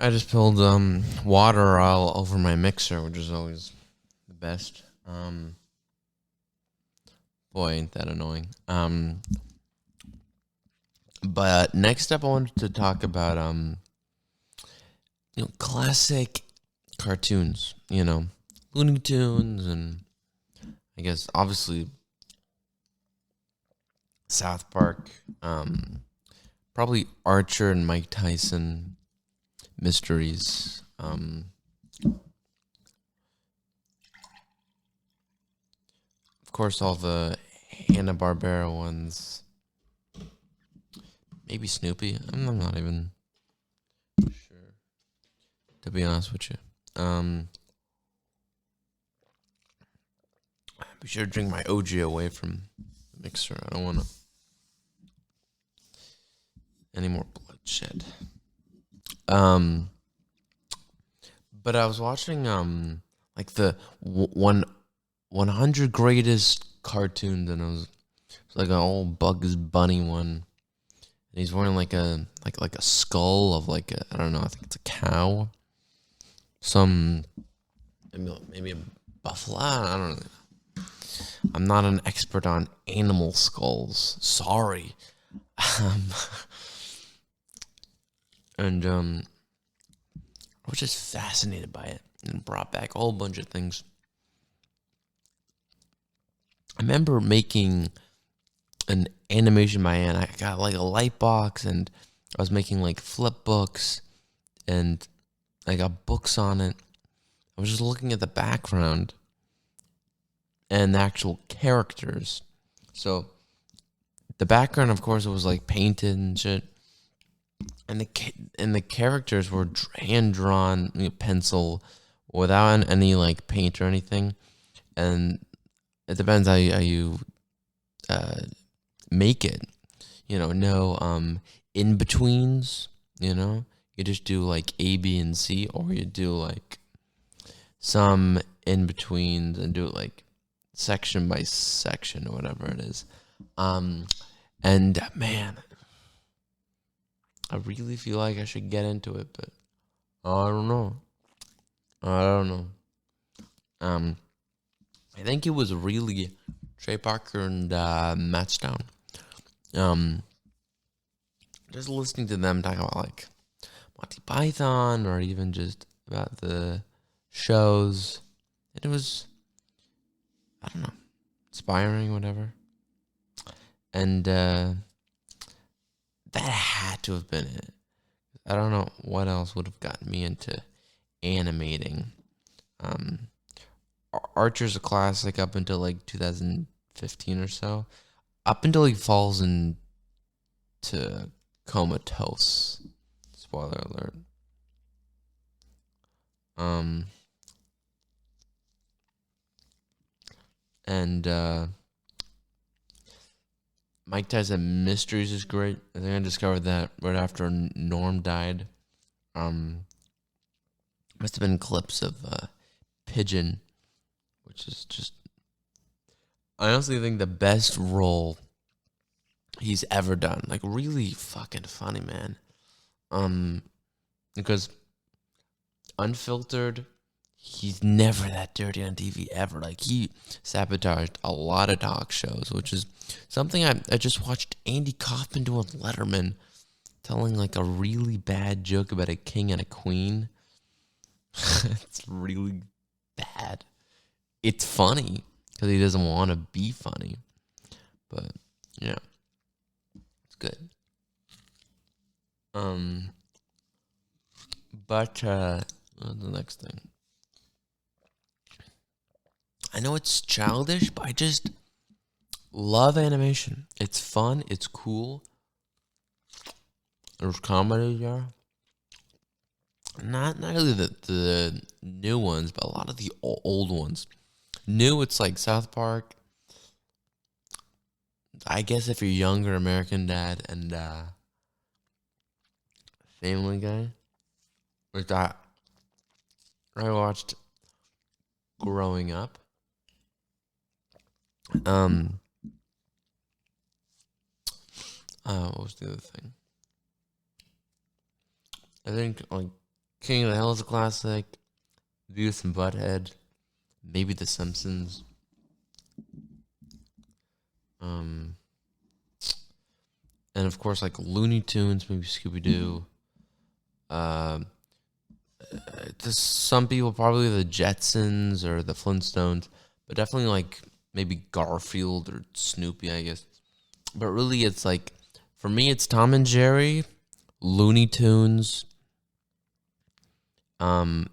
I just spilled water all over my mixer, which is always the best. Boy, ain't that annoying. But next up, I wanted to talk about classic cartoons. Looney Tunes, and I guess obviously South Park. Probably Archer and Mike Tyson mysteries. Of course, all the Hanna-Barbera ones. Maybe Snoopy. I'm not even sure, to be honest with you. Be sure to drink my OG away from the mixer. I don't want any more bloodshed. But I was watching like the 100 greatest cartoons, and it was like an old Bugs Bunny one. And he's wearing like a skull of like I don't know, I think it's a cow. Maybe a buffalo. I don't know. I'm not an expert on animal skulls. Sorry. And I was just fascinated by it and brought back a whole bunch of things. I remember making an animation by hand. I got like a light box, and I was making like flip books, and I got books on it. I was just looking at the background and the actual characters. So the background, of course, it was like painted and shit, and the characters were hand drawn, pencil, without any like paint or anything. And it depends how you make it. No in betweens. You just do like A, B, and C, or you do like some in betweens and do it like section by section or whatever it is. And man, I really feel like I should get into it, but I don't know. I think it was really Trey Parker and Matt Stone. Just listening to them talk about like Monty Python, or even just about the shows, it was, I don't know, inspiring, whatever. And that had to have been it. I don't know what else would have gotten me into animating. Archer's a classic up until like 2015 or so. Up until he falls into comatose. Spoiler alert. And Mike Tyson Mysteries is great. I think I discovered that right after Norm died. Must have been clips of Pigeon, which is just, I honestly think, the best role he's ever done. Like, really fucking funny, man. Because unfiltered, he's never that dirty on TV ever. Like, he sabotaged a lot of talk shows, which is something I just watched Andy Kaufman do on Letterman, telling like a really bad joke about a king and a queen. It's really bad. It's funny because he doesn't want to be funny, but yeah, it's good. But what's the next thing? I know it's childish, but I just love animation. It's fun. It's cool. There's comedy there. Not really the new ones, but a lot of the old ones. New, it's like South Park. I guess if you're younger, American Dad and Family Guy. Which I watched growing up. What was the other thing? I think like King of the Hill is a classic. Beavis and Butthead. Maybe The Simpsons. Um, and of course, like Looney Tunes, maybe Scooby Doo. Um, to some people, probably the Jetsons or the Flintstones, but definitely like maybe Garfield or Snoopy, I guess. But really, it's like for me, it's Tom and Jerry, Looney Tunes.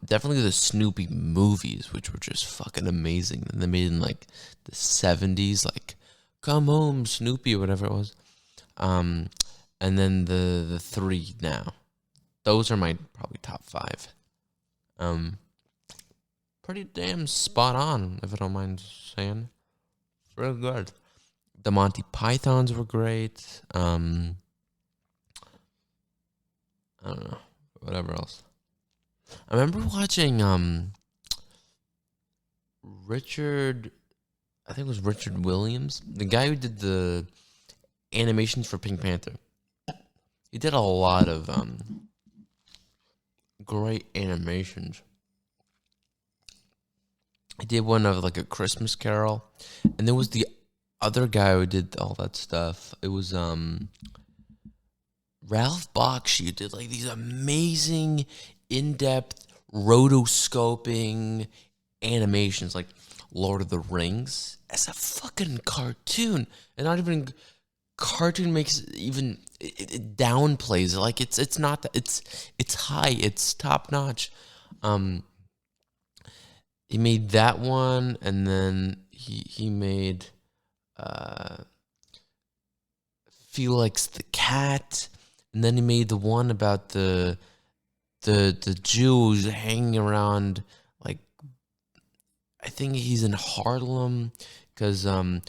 Definitely the Snoopy movies, which were just fucking amazing. And they made in like the 70s, like "Come Home, Snoopy" or whatever it was. Um, and then the three now. Those are my probably top five. Um, Pretty damn spot on, if I don't mind saying. Real good. The Monty Pythons were great. I don't know, whatever else. I remember watching Richard. I think it was Richard Williams, the guy who did the animations for Pink Panther. He did a lot of great animations. He did one of like A Christmas Carol, and there was the other guy who did all that stuff. It was Ralph Bakshi, who did like these amazing, in-depth rotoscoping animations, like Lord of the Rings, as a fucking cartoon, and not even cartoon makes even it downplays it. Like it's not that it's high, it's top notch. Um, he made that one, and then he made uh Felix the Cat, and then he made the one about the Jews hanging around, like I think he's in Harlem because I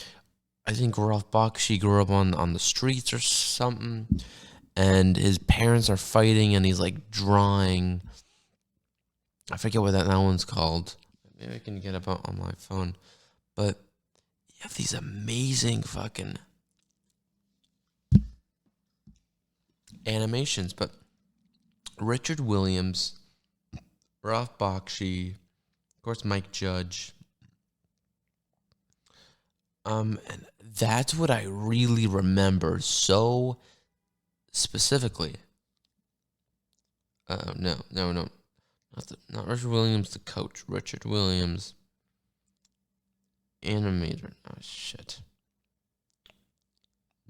think Ralph Bakshi grew up on the streets or something, and his parents are fighting, and he's like drawing. I forget what that one's called. Maybe I can get it on my phone. But you have these amazing fucking animations. But Richard Williams, Ralph Bakshi, of course Mike Judge. And that's what I really remember so specifically. No, not Richard Williams, the coach. Richard Williams, animator. Oh shit.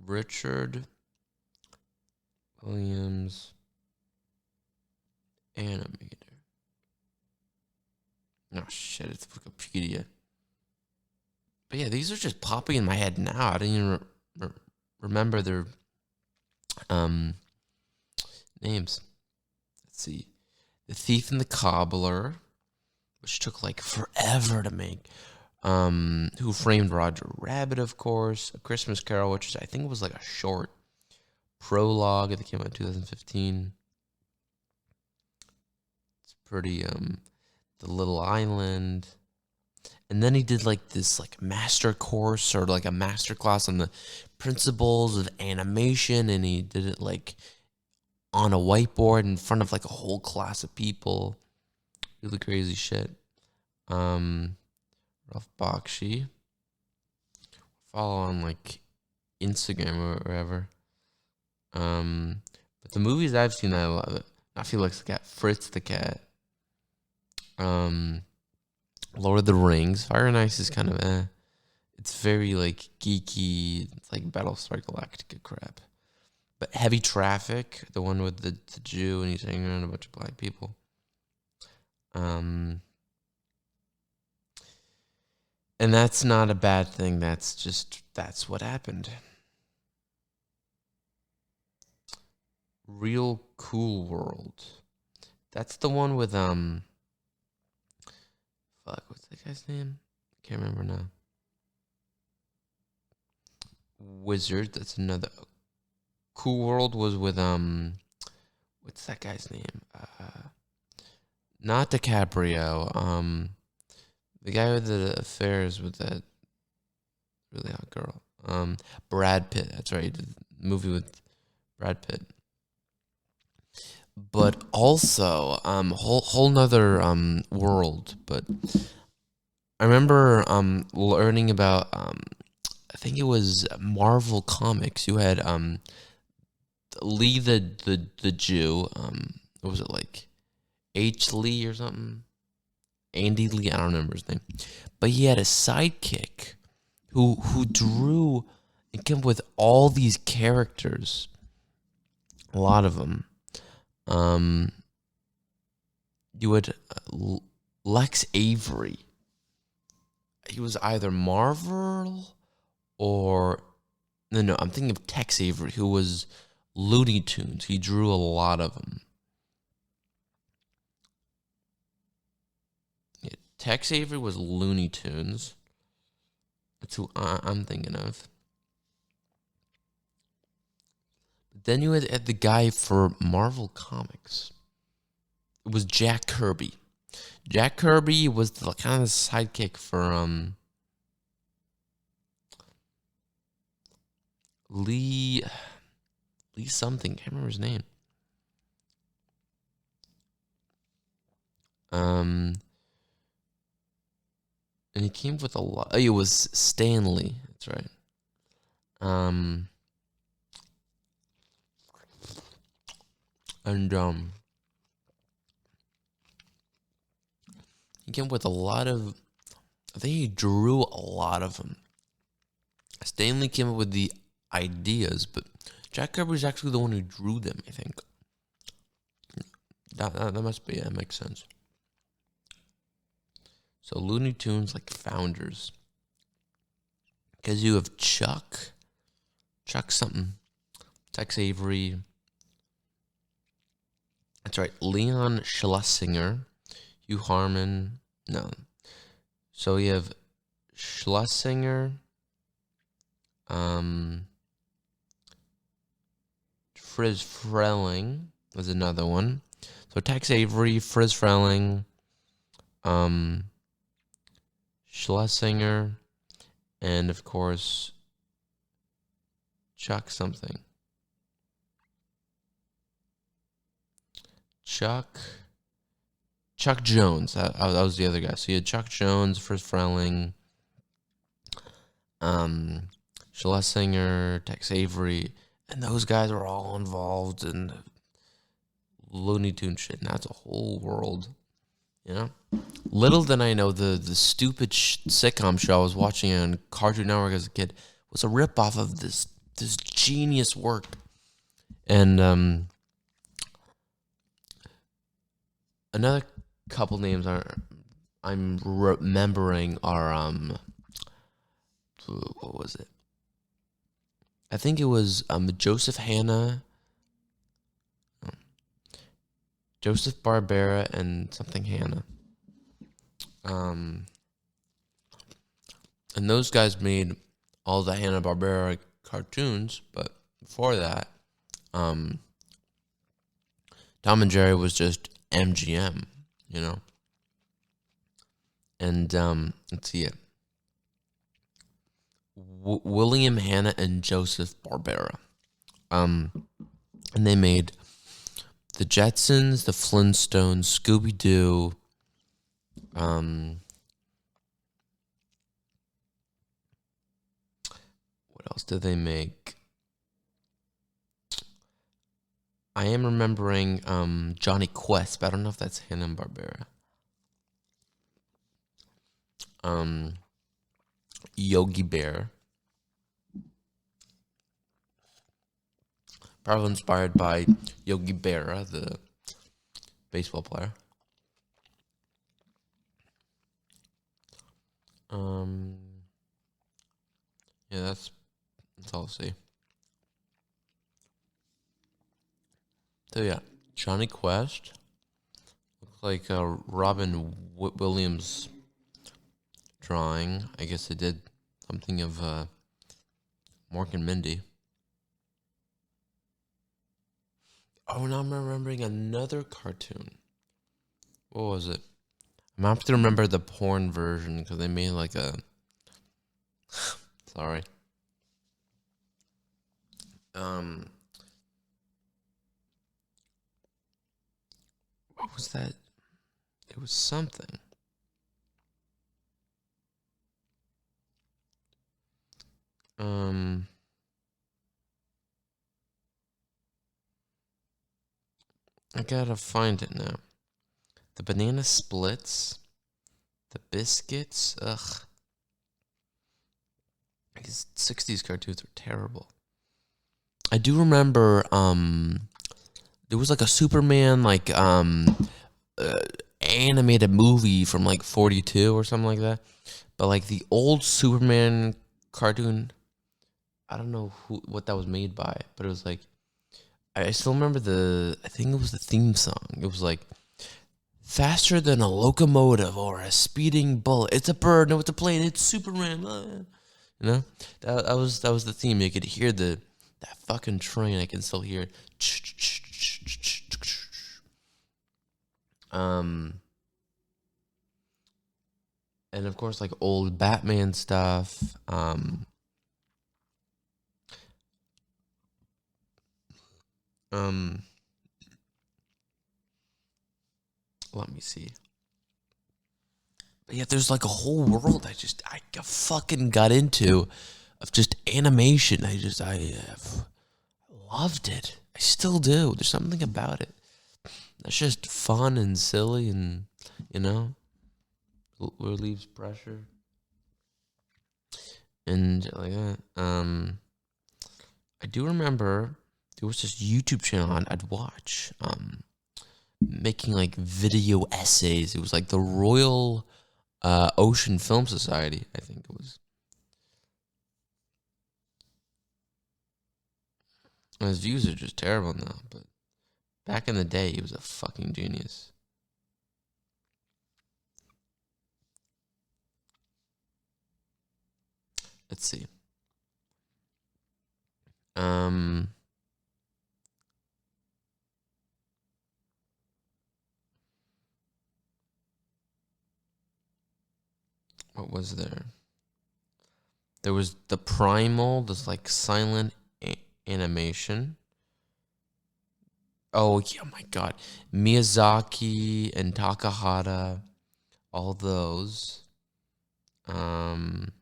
Richard Williams, animator. Oh shit, it's Wikipedia. But yeah, these are just popping in my head now. I didn't even remember their um names. Let's see. The Thief and the Cobbler, which took like forever to make. Who Framed Roger Rabbit, of course. A Christmas Carol, which I think was like a short prologue that came out in 2015. It's pretty The Little Island. And then he did like this like master course or like a master class on the principles of animation, and he did it like on a whiteboard in front of like a whole class of people. Really crazy shit. Ralph Bakshi. Follow on like Instagram or wherever. But the movies I've seen, I love it. I feel like the cat, Fritz the Cat. Lord of the Rings. Fire and Ice is kind of it's very like geeky. It's like Battlestar Galactica crap. But Heavy Traffic, the one with the Jew and he's hanging around a bunch of black people. And that's not a bad thing. That's what happened. Real Cool World. That's the one with fuck, what's that guy's name? Can't remember now. Wizard, that's another. Cool World was with what's that guy's name? Not DiCaprio. The guy with the affairs with that really hot girl. Brad Pitt. That's right. He did the movie with Brad Pitt. but also whole nother world. But I remember learning about I think it was Marvel Comics. You had Lee the Jew. What was it like? H. Lee or something? Andy Lee. I don't remember his name, but he had a sidekick who drew and came up with all these characters. A lot of them. Um, you had Lex Avery. He was either Marvel or no. I'm thinking of Tex Avery, who was Looney Tunes. He drew a lot of them. Yeah, Tex Avery was Looney Tunes. That's who I'm thinking of. But then you had the guy for Marvel Comics. It was Jack Kirby. Jack Kirby was the kind of sidekick for Lee Lee something. Can't remember his name. Um, and he came with a lot. Oh, it was Stanley. That's right. Um, and he came with a lot of. I think he drew a lot of them. Stanley came up with the ideas, but Jack Kirby was actually the one who drew them. I think that must be. That makes sense. So Looney Tunes like founders, because you have Chuck something, Tex Avery. That's right, Leon Schlesinger, Hugh Harmon. No, so you have Schlesinger, Friz Frelling was another one. So Tex Avery, Friz Frelling, um, Schlesinger, and of course Chuck something. Chuck Jones. That was the other guy. So you had Chuck Jones, Friz Frelling, um, Schlesinger, Tex Avery, and those guys are all involved in Looney Tune shit. And that's a whole world, you know. Little did I know the stupid sitcom show I was watching on Cartoon Network as a kid was a ripoff of this genius work. And another couple names I'm remembering are what was it? I think it was Joseph Hanna, Joseph Barbera, and something Hanna. And those guys made all the Hanna-Barbera cartoons, but before that, Tom and Jerry was just MGM, you know. And let's see it. William Hanna and Joseph Barbera. And they made the Jetsons, the Flintstones, Scooby Doo. What else did they make? I am remembering Johnny Quest, but I don't know if that's Hanna-Barbera. Yogi Bear. Probably inspired by Yogi Berra, the baseball player. Yeah, that's all I'll say. So yeah, Johnny Quest looks like Robin Williams drawing. I guess they did something of Mork and Mindy. Oh, now I'm remembering another cartoon. What was it? I'm gonna have to remember the porn version because they made like a. Sorry. Um. What was that? It was something. Um, I gotta find it now. The banana splits, the biscuits. Ugh, these '60s cartoons were terrible. I do remember. There was like a Superman uh, animated movie from like '42 or something like that. But like the old Superman cartoon, I don't know what that was made by, but it was like I still remember I think it was the theme song. It was like faster than a locomotive or a speeding bullet. It's a bird, no, it's a plane. It's Superman. You know, that was the theme. You could hear that fucking train. I can still hear it. Um, and of course, like old Batman stuff. Um, Let me see. But yeah, there's like a whole world I fucking got into of just animation. I loved it. I still do. There's something about it that's just fun and silly, and you know, relieves pressure and shit like that. I do remember there was this YouTube channel I'd watch. Making like video essays. It was like the Royal Ocean Film Society, I think it was. And his views are just terrible now, but back in the day, he was a fucking genius. Let's see. Um, what was there? There was the Primal, this like silent animation. Oh yeah, my God, Miyazaki and Takahata, all those. Um,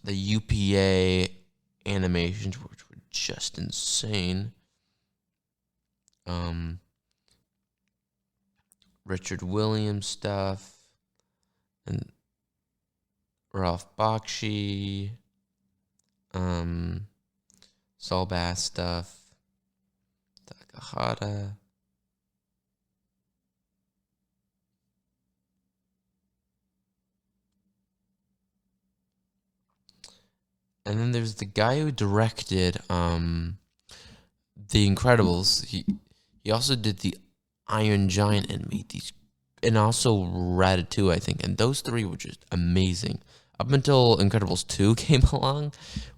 the UPA animations, which were just insane. Um, Richard Williams stuff and Ralph Bakshi, um, Saul Bass stuff, Takahata. And then there's the guy who directed The Incredibles. He also did the Iron Giant and made these, and also Ratatouille, I think. And those three were just amazing up until Incredibles 2 came along,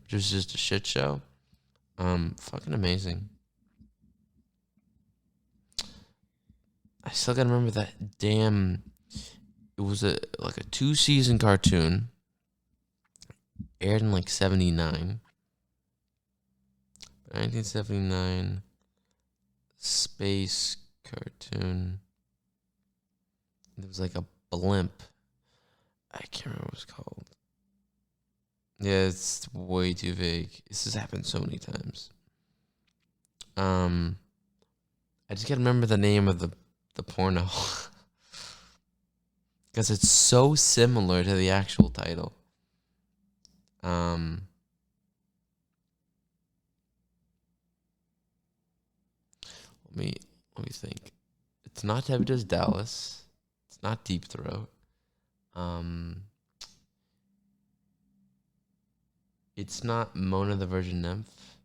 which was just a shit show. Fucking amazing. I still gotta remember that damn. It was like a 2-season cartoon, aired in like '79, 1979, space cartoon. It was like a blimp. I can't remember what it was called. Yeah, it's way too vague. This has happened so many times. Um, I just can't remember the name of the porno because it's so similar to the actual title. Um, let me let me think. It's not Debbie Does Dallas. It's not Deep Throat. Um, it's not Mona the Virgin Nymph,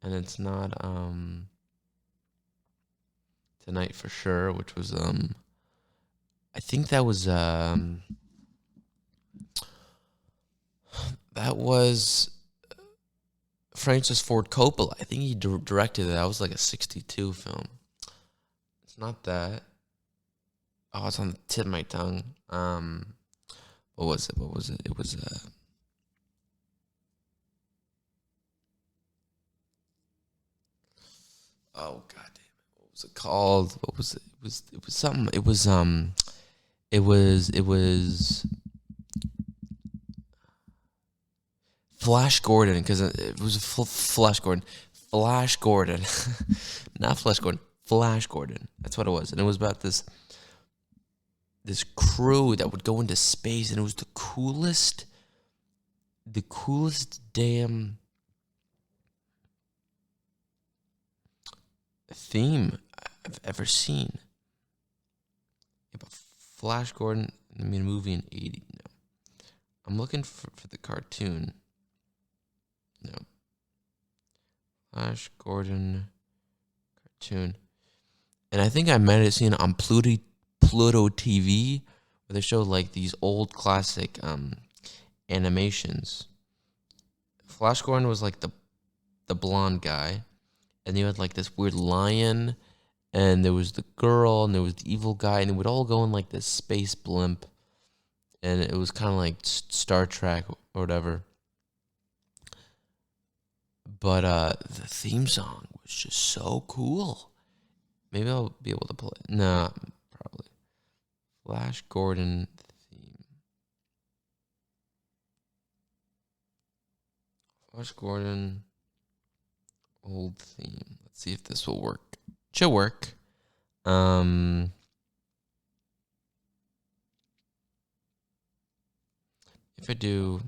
and it's not Tonight for Sure, which was I think that was Francis Ford Coppola. I think he directed it. That was like a '62 film. It's not that. Oh, it's on the tip of my tongue. What was it? What was it? It was Oh god damn it! What was it called? What was it? It was something. It was Flash Gordon, because it was Flash Gordon. Flash Gordon. Not Flash Gordon. Flash Gordon. That's what it was. And it was about this crew that would go into space, and it was the coolest damn theme I've ever seen. Yeah, but Flash Gordon, I mean, a movie in 80. No. I'm looking for the cartoon. No. Flash Gordon cartoon. And I think I might have seen it on Pluto TV, where they showed like these old classic animations. Flash Gordon was like the blonde guy, and you had like this weird lion, and there was the girl, and there was the evil guy, and it would all go in like this space blimp, and it was kind of like Star Trek or whatever. But the theme song was just so cool. Maybe I'll be able to play it. No, probably. Flash Gordon theme. Flash Gordon old theme. Let's see if this will work. Should work. If I do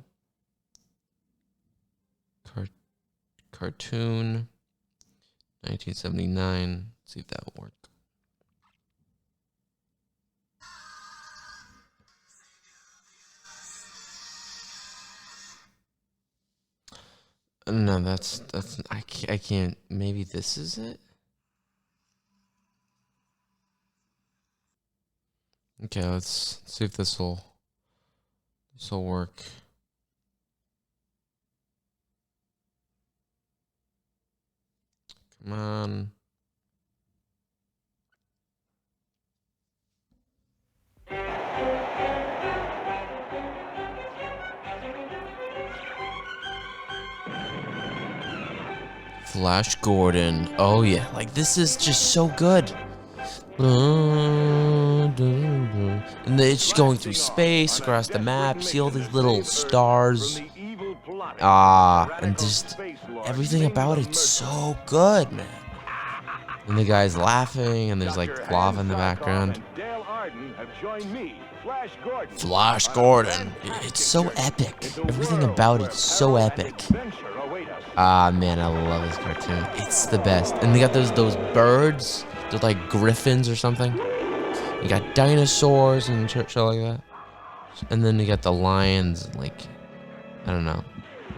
cartoon 1979, see if that will work. No, that's I can't. Maybe this is it. Okay, let's see if this'll work. Come on. Flash Gordon. Oh yeah, like this is just so good. And it's just going through space, across the map, see all these little stars. And just everything about it's so good, man. And the guy's laughing, and there's like lava in the background. Flash Gordon. It's so epic. Everything about it's so epic. Ah, man, I love this cartoon. It's the best. And they got those birds. They're like griffins or something. You got dinosaurs and shit like that. And then you got the lions, like, I don't know,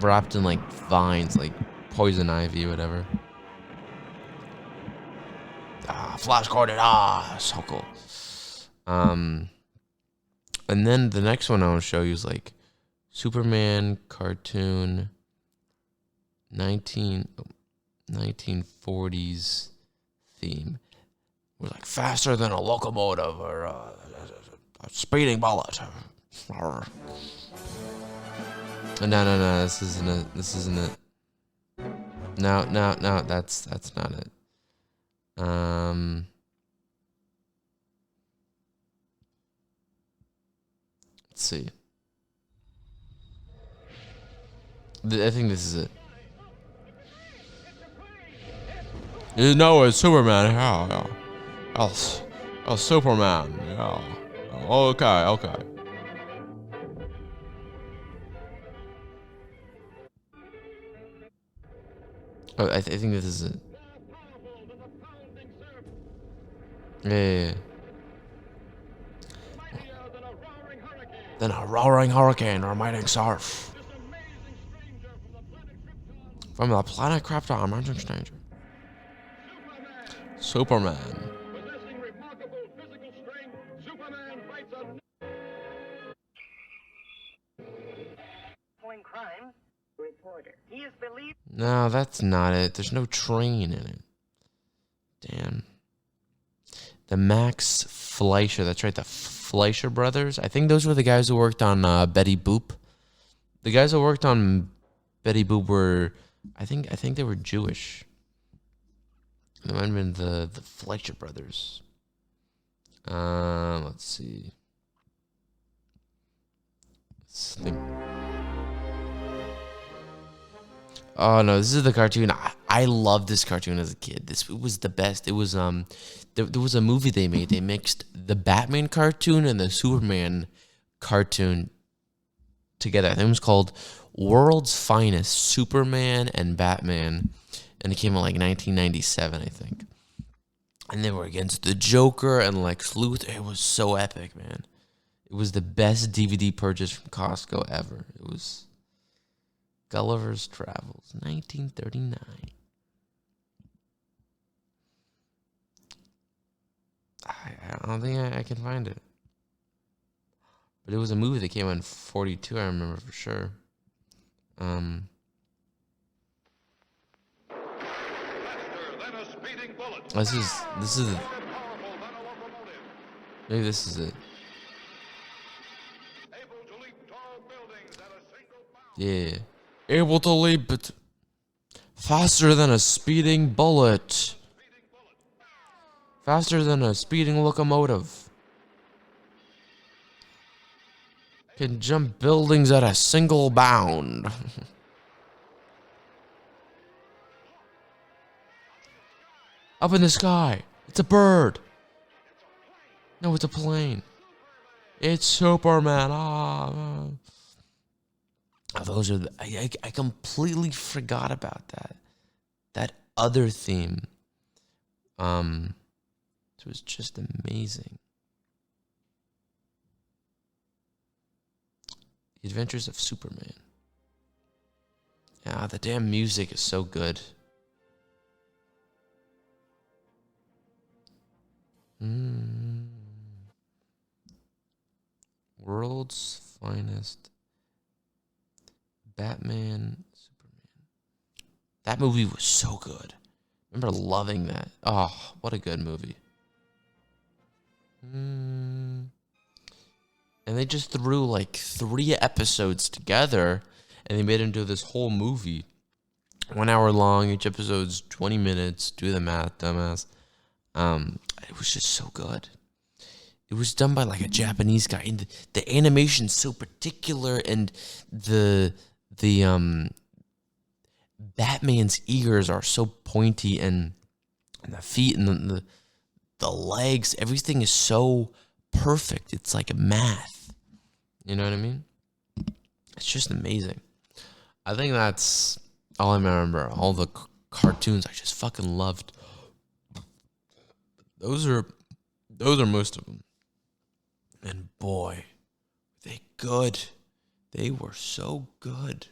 wrapped in like vines, like poison ivy or whatever. Flash Gordon. So cool. And then the next one I want to show you is like Superman cartoon 1940s theme. We're like faster than a locomotive or a speeding bullet. No, this isn't it. No, that's not it. Let's see. I think this is it. No, it's Superman. Yeah. Oh, Superman. Yeah. Okay. Oh, I think this is it. Yeah. Then a roaring hurricane or a mighty surf. From the planet Krypton, emerging stranger. Superman. No, that's not it. There's no train in it. Damn. The Max Fleischer. That's right, the Fleischer brothers. I think those were the guys who worked on Betty Boop. The guys who worked on Betty Boop were, I think they were Jewish. It might have been the Fletcher brothers. Let's see. Let's think. Oh no, this is the cartoon. I loved this cartoon as a kid. This it was the best. It was there was a movie they made. They mixed the Batman cartoon and the Superman cartoon together. I think it was called World's Finest Superman and Batman, and it came out like 1997, I think. And they were against the Joker and Lex Luthor. It was so epic, man. It was the best DVD purchase from Costco ever. It was Gulliver's Travels, 1939. I don't think I can find it. But it was a movie that came out in 42, I remember for sure. This is maybe this is it. Yeah. Able to leap it faster than a speeding bullet. Faster than a speeding locomotive. Can jump buildings at a single bound. Up in the sky. It's a bird. No, it's a plane. It's Superman. Those are I completely forgot about that other theme. It was just amazing. The Adventures of Superman. Yeah, the damn music is so good. World's Finest Batman, Superman. That movie was so good. I remember loving that. Oh, what a good movie. And they just threw like 3 episodes together and they made into this whole movie. 1 hour long, each episode's 20 minutes. Do the math, dumbass. It was just so good. It was done by like a Japanese guy, and the animation's so particular, and the Batman's ears are so pointy, and the feet and the legs, everything is so perfect. It's like math. You know what I mean? It's just amazing. I think that's all I remember. All the cartoons I just fucking loved. Those are most of them. And boy, they good. They were so good.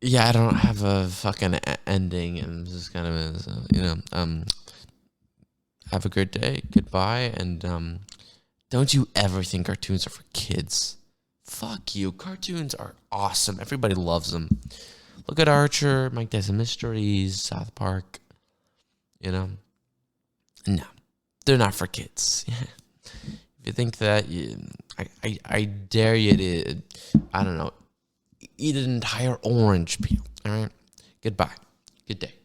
Yeah, I don't have a fucking ending, and this is kind of have a great day. Goodbye, and don't you ever think cartoons are for kids. Fuck you. Cartoons are awesome. Everybody loves them. Look at Archer, Mike Tyson Mysteries, South Park. You know? No. They're not for kids. If you think that, I dare you to, I don't know, eat an entire orange peel. All right? Goodbye. Good day.